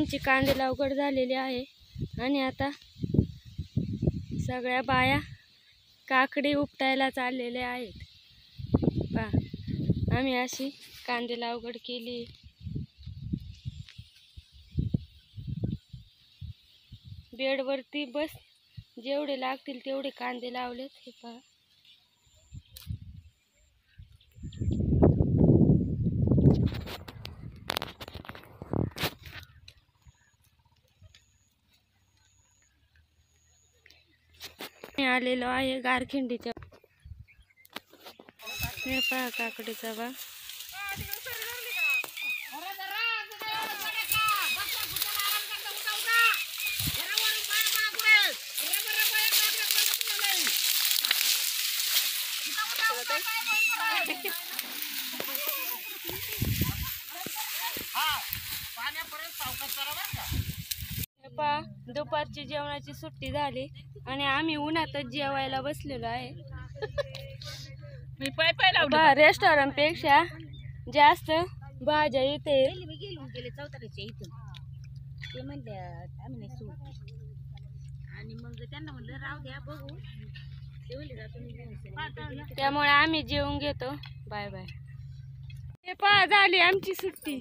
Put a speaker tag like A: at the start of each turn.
A: आमची कांदे लागवड झालेली आहे आणि आता सगळ्या बाया काकडी उपटायला चाललेल्या आहेत। पहा आम्ही अशी कांदे लागवड केली। बेडवरती बस जेवढे लागतील तेवढे कांदे लावलेत। हे पहा मी आलेलो आहे गारखिंडीच्या। हे पहा काकडीचा बाग। दुपारची जेवणाची सुट्टी झाली आणि आम्ही उन्हातच जेवायला बसलेलो आहे।
B: मी पाय पाय लावलं
A: रेस्टॉरंट पेक्षा जास्त भाज्या इथे
B: गेले चौतारीच्या इथून ते म्हणले आम्ही नाही सोडतो आणि मग त्यांना म्हणलं राहू द्या बघू ते म्हणले जातो
A: त्यामुळे आम्ही जेवून घेतो। Bye bye. हे पहा झाली आमची सुट्टी।